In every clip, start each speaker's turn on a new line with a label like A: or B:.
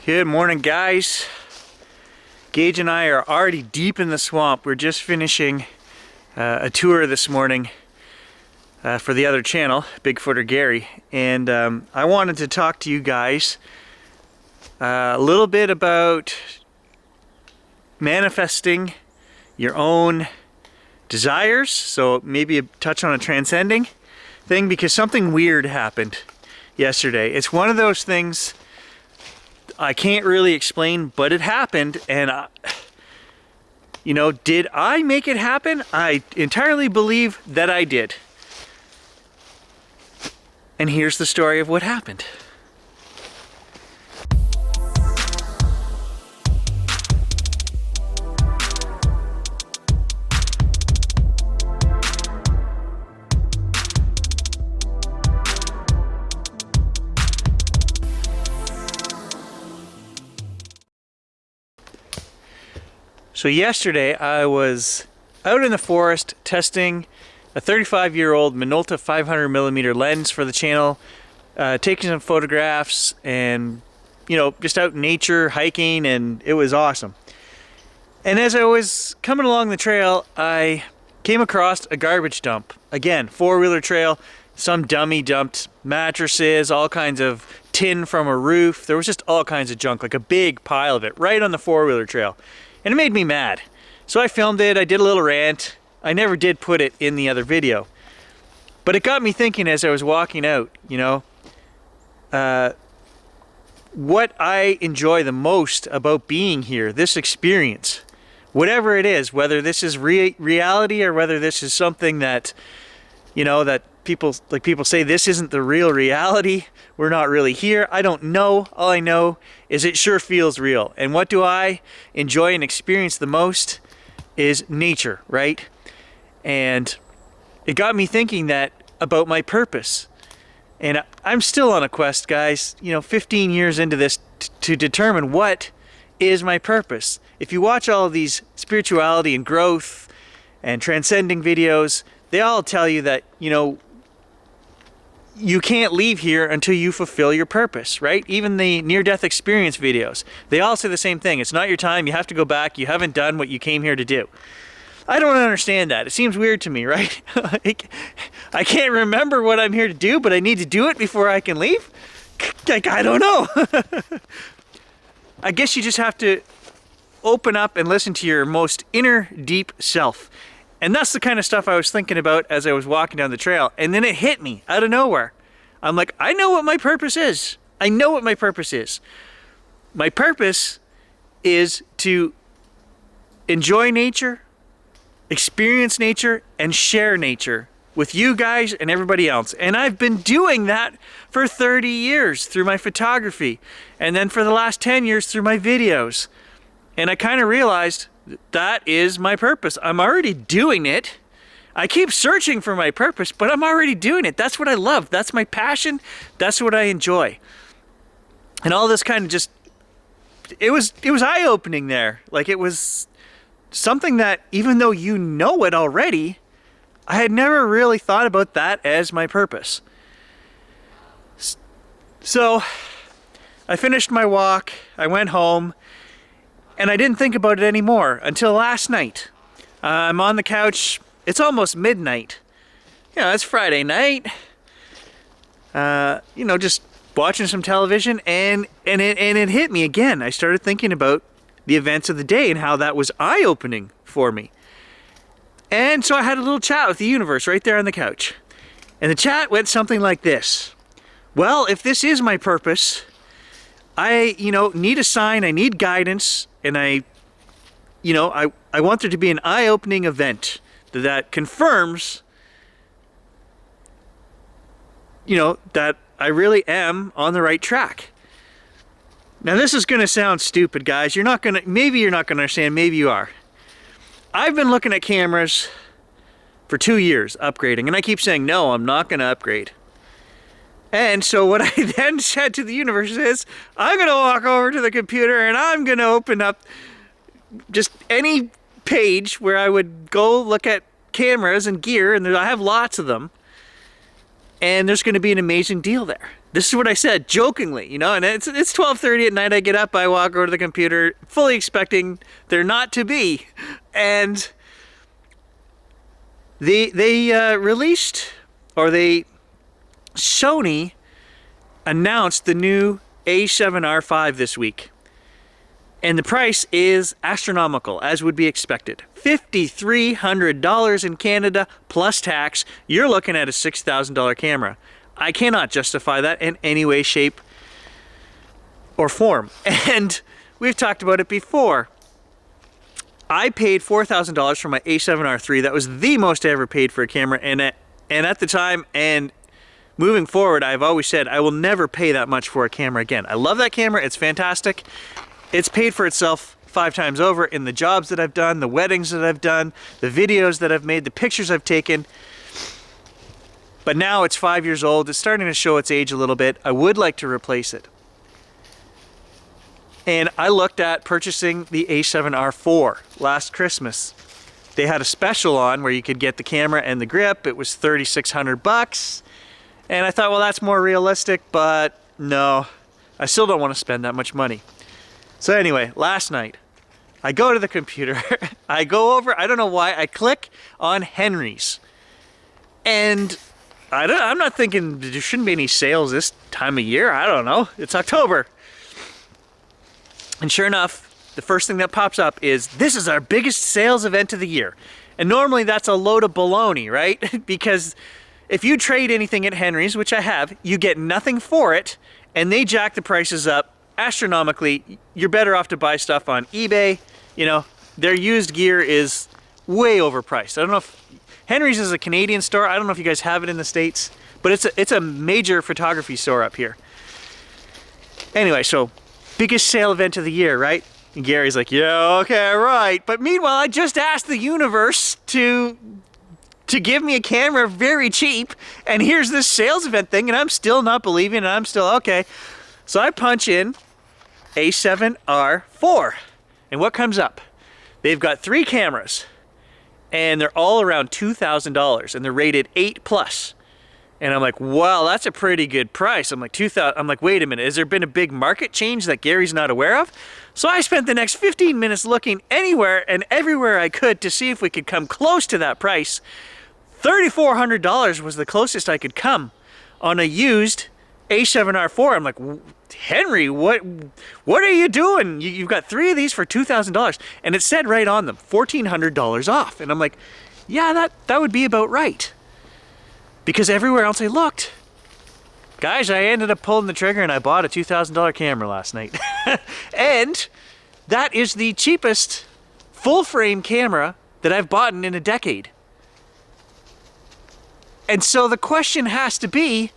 A: Good morning, guys. Gage and I are already deep in the swamp. We're just finishing a tour this morning for the other channel, Bigfooter Gary, and I wanted to talk to you guys a little bit about manifesting your own desires. So maybe a touch on a transcending thing, because something weird happened yesterday. It's one of those things I can't really explain, but it happened, and did I make it happen? I entirely believe that I did. And here's the story of what happened. So yesterday I was out in the forest testing a 35-year-old Minolta 500mm lens for the channel, taking some photographs and, just out in nature, hiking, and it was awesome. And as I was coming along the trail, I came across a garbage dump. Again, four-wheeler trail, some dummy dumped mattresses, all kinds of tin from a roof. There was just all kinds of junk, like a big pile of it, right on the four-wheeler trail. And it made me mad. So I filmed it, I did a little rant. I never did put it in the other video. But it got me thinking as I was walking out, what I enjoy the most about being here, this experience. Whatever it is, whether this is reality or whether this is something that, that people say this isn't the real reality, we're not really here. I don't know. All I know is it sure feels real. And what do I enjoy and experience the most is nature, right? And it got me thinking that about my purpose. And I'm still on a quest, guys, 15 years into this to determine what is my purpose. If you watch all of these spirituality and growth and transcending videos, they all tell you that, you can't leave here until you fulfill your purpose, right? Even the near-death experience videos, they all say the same thing. It's not your time. You have to go back. You haven't done what you came here to do. I don't understand that. It seems weird to me, right? I can't remember what I'm here to do, but I need to do it before I can leave? I don't know. I guess you just have to open up and listen to your most inner, deep self. And that's the kind of stuff I was thinking about as I was walking down the trail. And then it hit me out of nowhere. I'm like, I know what my purpose is. I know what my purpose is. My purpose is to enjoy nature, experience nature, and share nature with you guys and everybody else. And I've been doing that for 30 years through my photography. And then for the last 10 years through my videos. And I kind of realized that is my purpose. I'm already doing it. I keep searching for my purpose, but I'm already doing it. That's what I love. That's my passion. That's what I enjoy. And all this kind of just, it was eye-opening there. Like, it was something that, even though you know it already, I had never really thought about that as my purpose. So I finished my walk. I went home. And I didn't think about it anymore until last night. I'm on the couch. It's almost midnight. It's Friday night. Just watching some television, and it hit me again. I started thinking about the events of the day and how that was eye-opening for me. And so I had a little chat with the universe right there on the couch. And the chat went something like this. Well, if this is my purpose, I, need a sign, I need guidance, and I want there to be an eye-opening event that confirms, that I really am on the right track. Now, this is going to sound stupid, guys. Maybe you're not going to understand, maybe you are. I've been looking at cameras for 2 years, upgrading, and I keep saying, no, I'm not going to upgrade. And so what I then said to the universe is, I'm going to walk over to the computer and I'm going to open up just any page where I would go look at cameras and gear, and I have lots of them. And there's going to be an amazing deal there. this is what I said jokingly, you know, and it's 12:30 at night. I get up, I walk over to the computer, fully expecting there not to be, and they released, or Sony announced the new A7R5 this week. And the price is astronomical, as would be expected. $5,300 in Canada plus tax. You're looking at a $6,000 camera. I cannot justify that in any way, shape, or form. And we've talked about it before. I paid $4,000 for my A7R3. That was the most I ever paid for a camera. And at the time, and moving forward, I've always said I will never pay that much for a camera again. I love that camera. It's fantastic. It's paid for itself 5 times over in the jobs that I've done, the weddings that I've done, the videos that I've made, the pictures I've taken. But now it's 5 years old. It's starting to show its age a little bit. I would like to replace it. And I looked at purchasing the A7R4 last Christmas. They had a special on where you could get the camera and the grip. It was $3,600. And I thought, well, that's more realistic, but no, I still don't want to spend that much money. So anyway, last night, I go to the computer, I go over, I don't know why, I click on Henry's. And I'm not thinking there shouldn't be any sales this time of year, I don't know, it's October. And sure enough, the first thing that pops up is, this is our biggest sales event of the year. And normally that's a load of baloney, right? Because if you trade anything at Henry's, which I have, you get nothing for it, and they jack the prices up astronomically. You're better off to buy stuff on eBay. You know, their used gear is way overpriced. I don't know if Henry's is a Canadian store. I don't know if you guys have it in the States, but it's a major photography store up here. Anyway, so biggest sale event of the year, right? And Gary's like, yeah, okay, right. But meanwhile, I just asked the universe to give me a camera very cheap, and here's this sales event thing, and I'm still not believing, and I'm still okay. So I punch in A7R4, and what comes up? They've got 3 cameras, and they're all around $2,000, and they're rated 8+. And I'm like, wow, that's a pretty good price. I'm like, $2,000. I'm like, wait a minute, has there been a big market change that Gary's not aware of? So I spent the next 15 minutes looking anywhere and everywhere I could to see if we could come close to that price. $3,400 was the closest I could come on a used A7R4. I'm like, Henry, what are you doing? You've got 3 of these for $2,000. And it said right on them, $1,400 off. And I'm like, yeah, that would be about right. Because everywhere else I looked, guys, I ended up pulling the trigger and I bought a $2,000 camera last night. And that is the cheapest full frame camera that I've bought in a decade. And so the question has to be,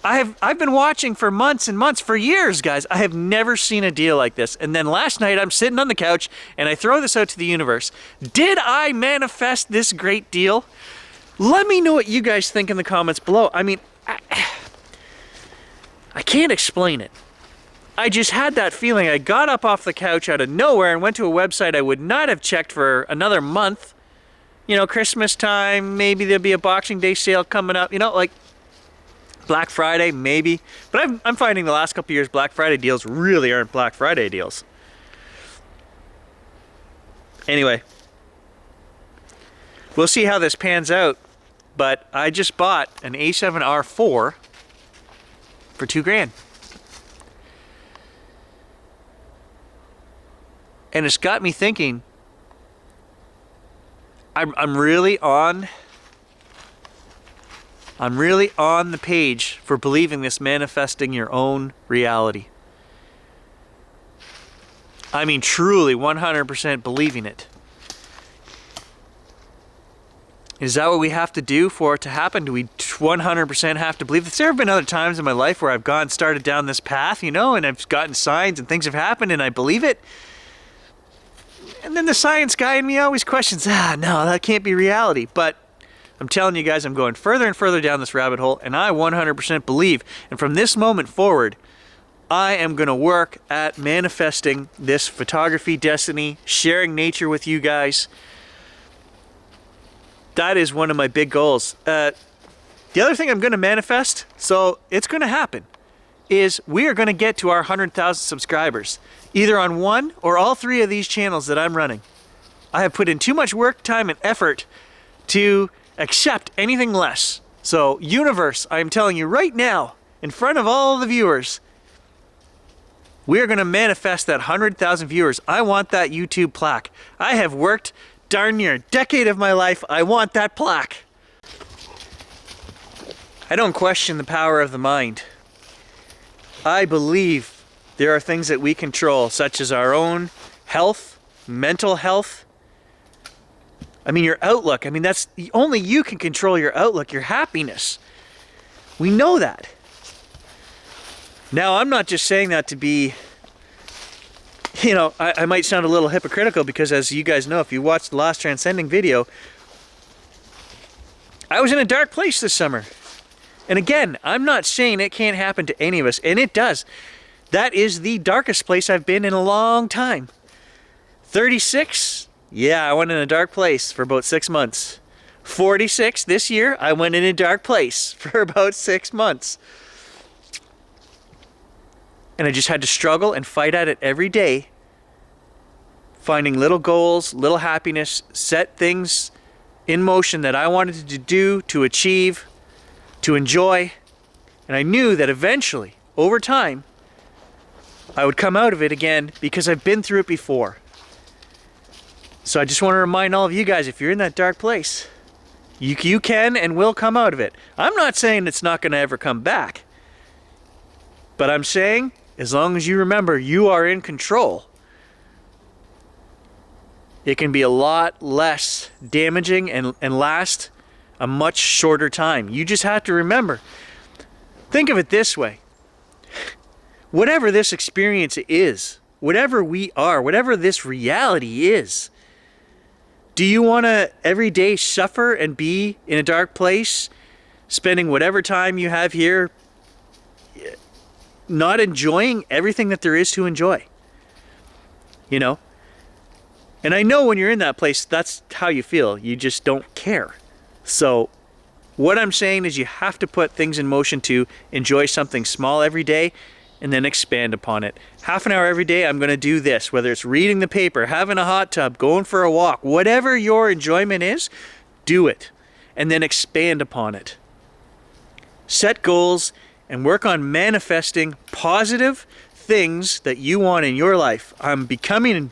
A: I've been watching for months and months, for years, guys. I have never seen a deal like this. And then last night I'm sitting on the couch and I throw this out to the universe. Did I manifest this great deal? Let me know what you guys think in the comments below. I mean, I can't explain it. I just had that feeling. I got up off the couch out of nowhere and went to a website I would not have checked for another month. You know, Christmas time, maybe there'll be a Boxing Day sale coming up. You know, like Black Friday, maybe. But I'm finding the last couple of years Black Friday deals really aren't Black Friday deals. Anyway, we'll see how this pans out. But I just bought an A7R4 for $2,000. And it's got me thinking, I'm really on the page for believing this manifesting your own reality. I mean, truly 100% believing it. Is that what we have to do for it to happen? Do we 100% have to believe this? There have been other times in my life where I've started down this path, you know, and I've gotten signs and things have happened and I believe it. And then the science guy in me always questions, no, that can't be reality. But I'm telling you guys, I'm going further and further down this rabbit hole, and I 100% believe. And from this moment forward, I am going to work at manifesting this photography destiny, sharing nature with you guys. That is one of my big goals. The other thing I'm going to manifest, so it's going to happen. is we are going to get to our 100,000 subscribers, either on one or all three of these channels that I'm running. I have put in too much work, time, and effort to accept anything less. So, universe, I'm telling you right now, in front of all the viewers, we are going to manifest that 100,000 viewers. I want that YouTube plaque. I have worked darn near a decade of my life. I want that plaque. I don't question the power of the mind. I believe there are things that we control, such as our own health, mental health. I mean, your outlook. I mean, that's only you can control your outlook, your happiness. We know that. Now, I'm not just saying that to be, you know, I might sound a little hypocritical because, as you guys know, if you watched the last Transcending video, I was in a dark place this summer. And again, I'm not saying it can't happen to any of us, and it does. That is the darkest place I've been in a long time. 36, yeah, I went in a dark place for about 6 months. 46 this year, I went in a dark place for about 6 months. And I just had to struggle and fight at it every day, finding little goals, little happiness, set things in motion that I wanted to do, to achieve, to enjoy. And I knew that eventually, over time, I would come out of it again because I've been through it before. So I just want to remind all of you guys, if you're in that dark place, you can and will come out of it. I'm not saying it's not going to ever come back. But I'm saying, as long as you remember you are in control, it can be a lot less damaging and last a much shorter time. You just have to remember. Think of it this way. Whatever this experience is, whatever we are, whatever this reality is, do you want to every day suffer and be in a dark place, spending whatever time you have here not enjoying everything that there is to enjoy? You know? And I know when you're in that place, that's how you feel. You just don't care. So what I'm saying is you have to put things in motion to enjoy something small every day and then expand upon it. Half an hour every day, I'm going to do this, whether it's reading the paper, having a hot tub, going for a walk, whatever your enjoyment is, do it and then expand upon it. Set goals and work on manifesting positive things that you want in your life. I'm becoming,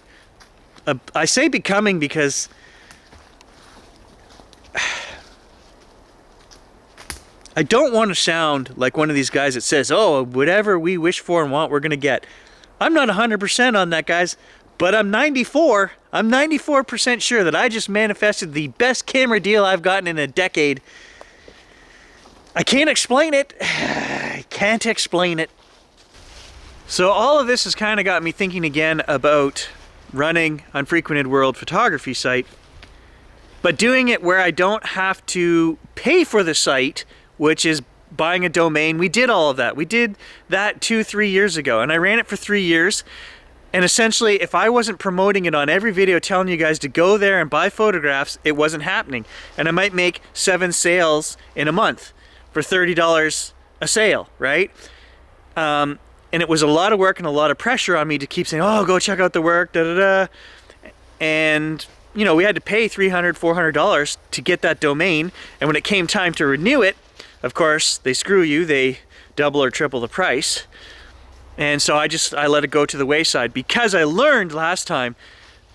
A: I say becoming because I don't want to sound like one of these guys that says, oh, whatever we wish for and want, we're going to get. I'm not 100% on that, guys, but I'm 94% sure that I just manifested the best camera deal I've gotten in a decade. I can't explain it. I can't explain it. So all of this has kind of got me thinking again about running Unfrequented World photography site, but doing it where I don't have to pay for the site, which is buying a domain. We did all of that. We did that 2-3 years ago, and I ran it for 3 years. And essentially, if I wasn't promoting it on every video telling you guys to go there and buy photographs, it wasn't happening. And I might make 7 sales in a month for $30 a sale, right? And it was a lot of work and a lot of pressure on me to keep saying, oh, go check out the work, da-da-da. And, you know, we had to pay $300, $400 to get that domain. And when it came time to renew it, of course, they screw you. They double or triple the price. And so I let it go to the wayside because I learned last time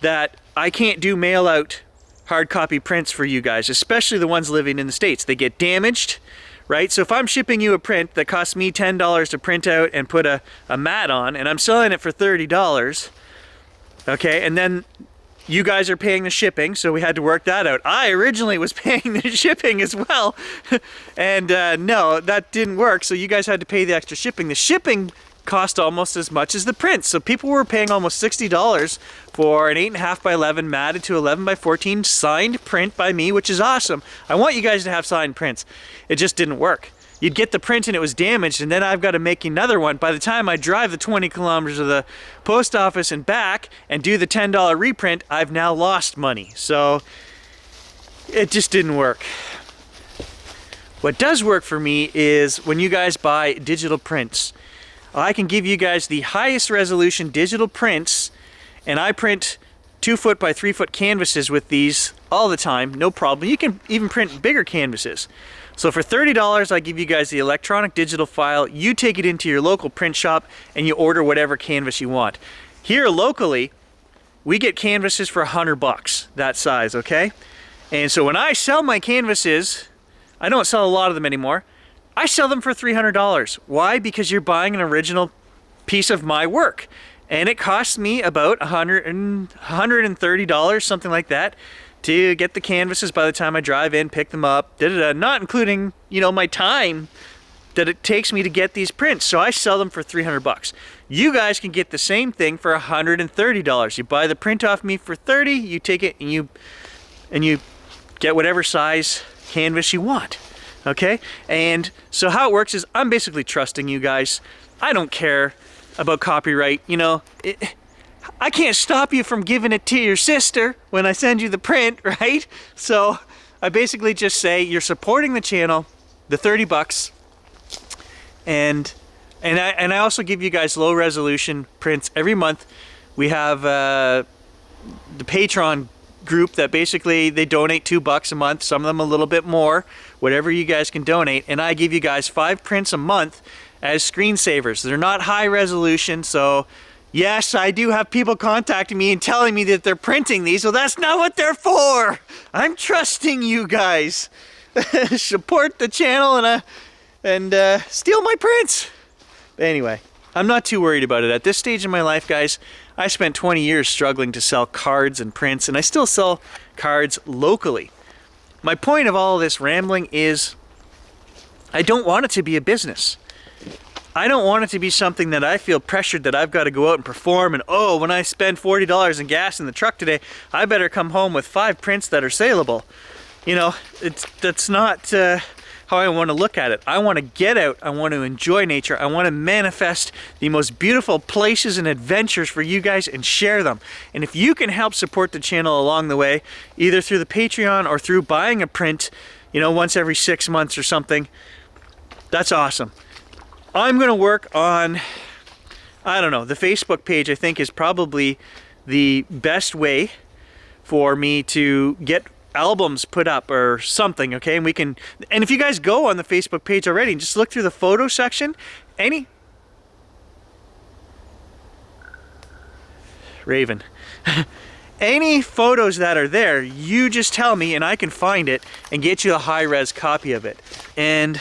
A: that I can't do mail out hard copy prints for you guys, especially the ones living in the States. They get damaged, right? So if I'm shipping you a print that costs me $10 to print out and put a mat on, and I'm selling it for $30, okay, and then you guys are paying the shipping, so we had to work that out. I originally was paying the shipping as well, and no, that didn't work, so you guys had to pay the extra shipping. The shipping cost almost as much as the print, so people were paying almost $60 for an 8.5 by 11 matted to 11 by 14 signed print by me, which is awesome. I want you guys to have signed prints. It just didn't work. You'd get the print and it was damaged, and then I've got to make another one. By the time I drive the 20 kilometers to the post office and back and do the $10 reprint, I've now lost money. So it just didn't work. What does work for me is when you guys buy digital prints. I can give you guys the highest resolution digital prints, and I print 2 foot by 3 foot canvases with these all the time, no problem. You can even print bigger canvases. So for $30, I give you guys the electronic digital file. You take it into your local print shop and you order whatever canvas you want. Here locally, we get canvases for $100, that size, okay? And so when I sell my canvases, I don't sell a lot of them anymore. I sell them for $300. Why? Because you're buying an original piece of my work. And it costs me about $130, something like that, to get the canvases by the time I drive in, pick them up, not including, you know, my time that it takes me to get these prints. So I sell them for $300. You guys can get the same thing for $130. You buy the print off me for $30, you take it and you get whatever size canvas you want. Okay? And so how it works is I'm basically trusting you guys. I don't care about copyright, you know. I can't stop you from giving it to your sister when I send you the print, right? So I basically just say you're supporting the channel, the $30, and I also give you guys low resolution prints every month. We have the Patreon group that basically they donate $2 a month, some of them a little bit more, whatever you guys can donate, and I give you guys 5 prints a month as screensavers. They're not high resolution, so yes, I do have people contacting me and telling me that they're printing these, so that's not what they're for. I'm trusting you guys. Support the channel and steal my prints. But anyway, I'm not too worried about it. At this stage in my life, guys, I spent 20 years struggling to sell cards and prints, and I still sell cards locally. My point of all of this rambling is I don't want it to be a business. I don't want it to be something that I feel pressured that I've got to go out and perform and, oh, when I spend $40 in gas in the truck today, I better come home with 5 prints that are saleable. You know, that's not how I want to look at it. I want to get out. I want to enjoy nature. I want to manifest the most beautiful places and adventures for you guys and share them. And if you can help support the channel along the way, either through the Patreon or through buying a print, you know, once every 6 months or something, that's awesome. I'm going to work on, I don't know, the Facebook page I think is probably the best way for me to get albums put up or something, okay? And if you guys go on the Facebook page already and just look through the photo section, Raven, any photos that are there, you just tell me and I can find it and get you a high-res copy of it. And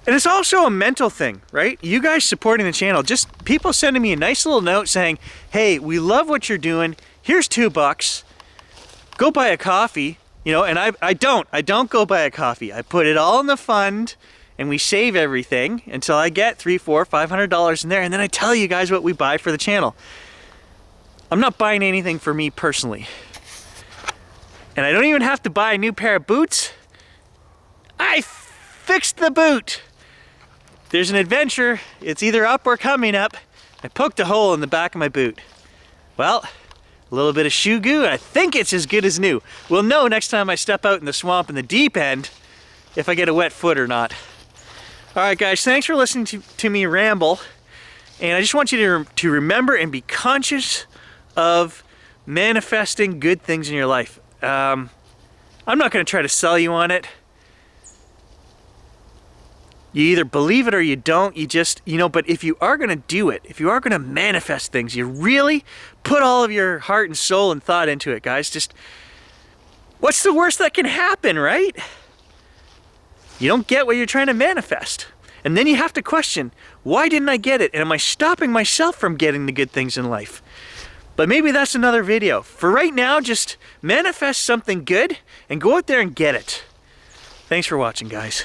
A: it's also a mental thing, right? You guys supporting the channel, just people sending me a nice little note saying, hey, we love what you're doing. Here's $2. Go buy a coffee. You know, and I don't go buy a coffee. I put it all in the fund and we save everything until I get $300, $400, $500 in there. And then I tell you guys what we buy for the channel. I'm not buying anything for me personally. And I don't even have to buy a new pair of boots. I fixed the boot. There's an adventure, it's either up or coming up. I poked a hole in the back of my boot. Well, a little bit of shoe goo, and I think it's as good as new. We'll know next time I step out in the swamp in the deep end if I get a wet foot or not. All right, guys, thanks for listening to me ramble. And I just want you to remember and be conscious of manifesting good things in your life. I'm not going to try to sell you on it. You either believe it or you don't. You just, you know, but if you are going to do it, if you are going to manifest things, you really put all of your heart and soul and thought into it, guys. Just, what's the worst that can happen, right? You don't get what you're trying to manifest. And then you have to question, why didn't I get it? And am I stopping myself from getting the good things in life? But maybe that's another video. For right now, just manifest something good and go out there and get it. Thanks for watching, guys.